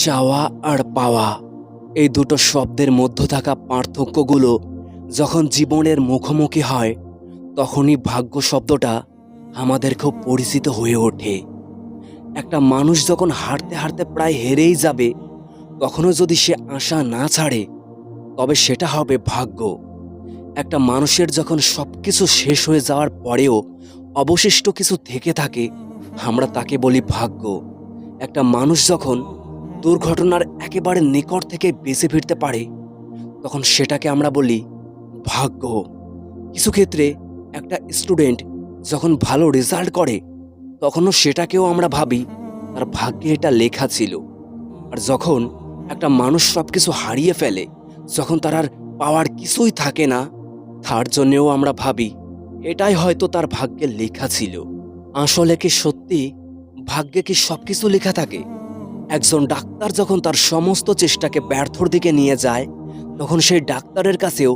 চাওয়া আর পাওয়া এই দুটো শব্দের মধ্যে থাকা পার্থক্যগুলো যখন জীবনের মুখোমুখি হয় তখনই ভাগ্য শব্দটা আমাদের খুব পরিচিত হয়ে ওঠে। একটা মানুষ যখন হাঁটতে হাঁটতে প্রায় হেরেই যাবে তখনও যদি সে আশা না ছাড়ে তবে সেটা হবে ভাগ্য। একটা মানুষের যখন সবকিছু শেষ হয়ে যাওয়ার পরেও অবশিষ্ট কিছু থেকে থাকে আমরা তাকে বলি ভাগ্য। একটা মানুষ যখন দুর্ঘটনার একেবারে নিকট থেকে বেঁচে ফিরতে পারে তখন সেটাকে আমরা বলি ভাগ্য। কিছু ক্ষেত্রে একটা স্টুডেন্ট যখন ভালো রেজাল্ট করে তখনও সেটাকেও আমরা ভাবি তার ভাগ্যে এটা লেখা ছিল। আর যখন একটা মানুষ সব কিছু হারিয়ে ফেলে, যখন তার আর পাওয়ার কিছুই থাকে না, তার জন্যেও আমরা ভাবি এটাই হয়তো তার ভাগ্যে লেখা ছিল। আসলে কি সত্যি ভাগ্যে কি সব কিছু লেখা থাকে? একজন ডাক্তার যখন তার সমস্ত চেষ্টাকে ব্যর্থর দিকে নিয়ে যায় তখন সেই ডাক্তারের কাছেও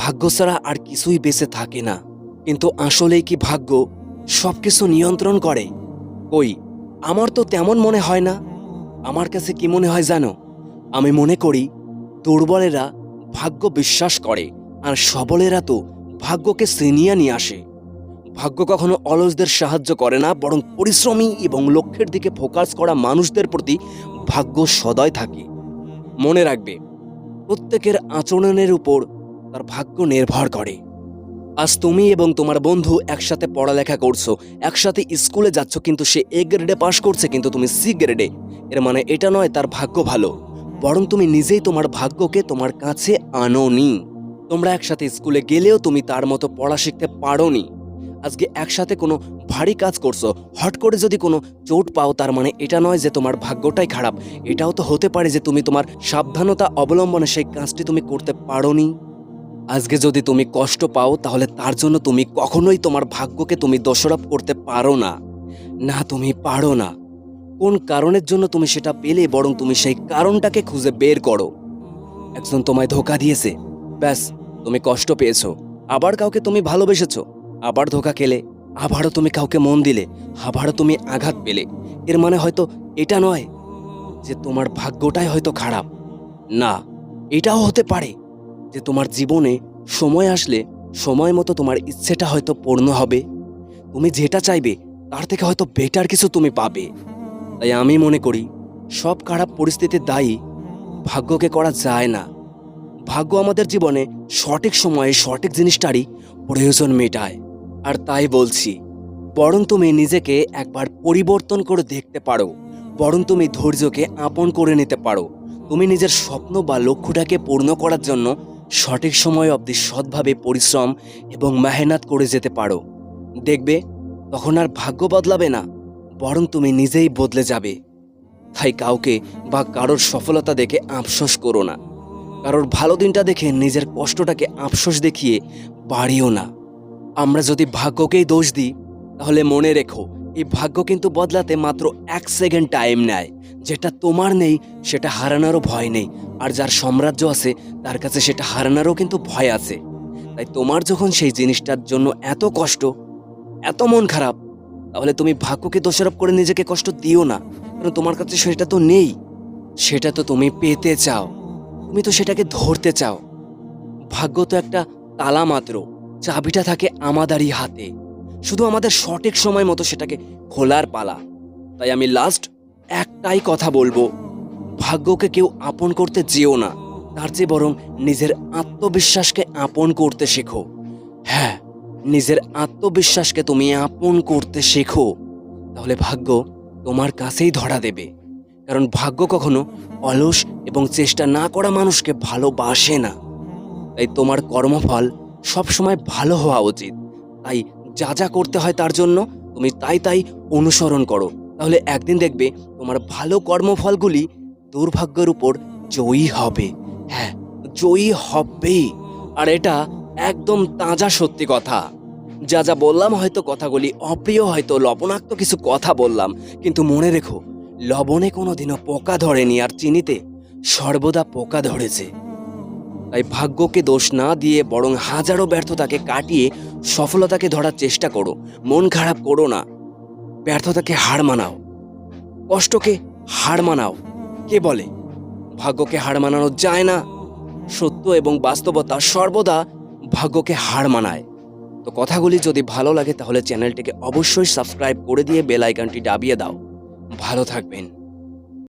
ভাগ্য ছাড়া আর কিছুই বেঁচে থাকে না। কিন্তু আসলেই কি ভাগ্য সবকিছু নিয়ন্ত্রণ করে? কই, আমার তো তেমন মনে হয় না। আমার কাছে কি মনে হয় জানো? আমি মনে করি দুর্বলেরা ভাগ্য বিশ্বাস করে আর সবলেরা তো ভাগ্যকে ছিনিয়ে নিয়ে আসে। ভাগ্য কখনো অলসদের সাহায্য করে না, বরং পরিশ্রমী এবং লক্ষ্যের দিকে ফোকাস করা মানুষদের প্রতি ভাগ্য সদয় থাকে। মনে রাখবে, প্রত্যেকের আচরণের উপর তার ভাগ্য নির্ভর করে। আজ তুমি এবং তোমার বন্ধু একসাথে পড়ালেখা করছো, একসাথে স্কুলে যাচ্ছ, কিন্তু সে এ গ্রেডে পাশ করছে কিন্তু তুমি সি গ্রেডে। এর মানে এটা নয় তার ভাগ্য ভালো, বরং তুমি নিজেই তোমার ভাগ্যকে তোমার কাছে আনোনি। তোমরা একসাথে স্কুলে গেলেও তুমি তার মতো পড়া শিখতে পারোনি। আজকে একসাথে কোনো ভারী কাজ করছো, হট করে যদি কোনো চোট পাও তার মানে এটা নয় যে তোমার ভাগ্যটাই খারাপ। এটাও তো হতে পারে যে তুমি তোমার সাবধানতা অবলম্বনে সেই কাজটি তুমি করতে পারোনি। আজকে যদি তুমি কষ্ট পাও তাহলে তার জন্য তুমি কখনোই তোমার ভাগ্যকে তুমি দোষারোপ করতে পারো না। না, তুমি পারো না। কোন কারণের জন্য তুমি সেটা পেলে, বরং তুমি সেই কারণটাকে খুঁজে বের করো। একজন তোমায় ধোঁকা দিয়েছে, ব্যাস তুমি কষ্ট পেয়েছো। আবার কাউকে তুমি ভালোবেসেছো, আবার ধোঁকা খেলে। আবারও তুমি কাউকে মন দিলে, আবারও তুমি আঘাত পেলে। এর মানে হয়তো এটা নয় যে তোমার ভাগ্যটাই হয়তো খারাপ। না, এটাও হতে পারে যে তোমার জীবনে সময় আসলে সময় মতো তোমার ইচ্ছেটা হয়তো পূর্ণ হবে। তুমি যেটা চাইবে তার থেকে হয়তো বেটার কিছু তুমি পাবে। তাই আমি মনে করি সব খারাপ পরিস্থিতির দায়ী ভাগ্যকে করা যায় না। ভাগ্য আমাদের জীবনে সঠিক সময়ে সঠিক জিনিসটারই প্রয়োজন মেটায়। আর তাই বলছি, বরং তুমি নিজেকে একবার পরিবর্তন করে দেখতে পারো, বরং তুমি ধৈর্যকে আপন করে নিতে পারো। তুমি নিজের স্বপ্ন বা লক্ষ্যটাকে পূর্ণ করার জন্য সঠিক সময় অবধি সৎভাবে পরিশ্রম এবং মেহনত করে যেতে পারো। দেখবে তখন আর ভাগ্য বদলাবে না, বরং তুমি নিজেই বদলে যাবে। তাই কাউকে বা কারোর সফলতা দেখে আফসোস করো না, কারোর ভালো দিনটা দেখে নিজের কষ্টটাকে আফসোস দেখিয়ে বাড়িও না। আমরা যদি ভাগ্যকেই দোষ দিই তাহলে মনে রেখো, এই ভাগ্য কিন্তু বদলাতে মাত্র 1 সেকেন্ড টাইম নেয়। যেটা তোমার নেই সেটা হারানোরও ভয় নেই, আর যার সাম্রাজ্য আছে তার কাছে সেটা হারানোরও কিন্তু ভয় আছে। তাই তোমার যখন সেই জিনিসটার জন্য এত কষ্ট, এত মন খারাপ, তাহলে তুমি ভাগ্যকে দোষারোপ করে নিজেকে কষ্ট দিও না। কারণ তোমার কাছে সেটা তো নেই, সেটা তো তুমি পেতে চাও, তুমি তো সেটাকে ধরতে চাও। ভাগ্য তো একটা তালা মাত্র, চাবিটা থাকে আমাদেরই হাতে, শুধু আমাদের সঠিক সময় মতো সেটাকে খোলার পালা। তাই আমি লাস্ট একটাই কথা বলবো, ভাগ্যকে কেউ আপন করতে যেও না, তার চেয়ে বরং নিজের আত্মবিশ্বাসকে আপন করতে শেখো। হ্যাঁ, নিজের আত্মবিশ্বাসকে তুমি আপন করতে শেখো, তাহলে ভাগ্য তোমার কাছেই ধরা দেবে। কারণ ভাগ্য কখনো অলস এবং চেষ্টা না করা মানুষকে ভালোবাসে না। তাই তোমার কর্মফল সবসময় ভালো হওয়া উচিত। তাই যা যা করতে হয় তার জন্য তুমি তাই তাই অনুসরণ করো, তাহলে একদিন দেখবে তোমার ভালো কর্মফলগুলি দুর্ভাগ্যের উপর জয়ী হবে। হ্যাঁ, জয়ী হবেই। আর এটা একদম তাজা সত্যি কথা। যা যা বললাম হয়তো কথাগুলি অপ্রিয়, হয়তো লবণাক্ত কিছু কথা বললাম, কিন্তু মনে রেখো, লবণে কোনোদিনও পোকা ধরেনি, আর চিনিতে সর্বদা পোকা ধরেছে। তাই ভাগ্যকে দোষ না দিয়ে বরং হাজারো ব্যর্থতাকে কাটিয়ে সফলতাকে ধরার চেষ্টা করো। মন খারাপ করো না, ব্যর্থতাকে হার মানাও, কষ্টকে হার মানাও, কে বলে ভাগ্যকে হার মানানো যায় না? সত্য এবং বাস্তবতা সর্বদা ভাগ্যকে হার মানায়। তো কথাগুলি যদি ভালো লাগে তাহলে চ্যানেলটিকে অবশ্যই সাবস্ক্রাইব করে দিয়ে বেল আইকনটি দাবিয়ে দাও। ভালো থাকবেন।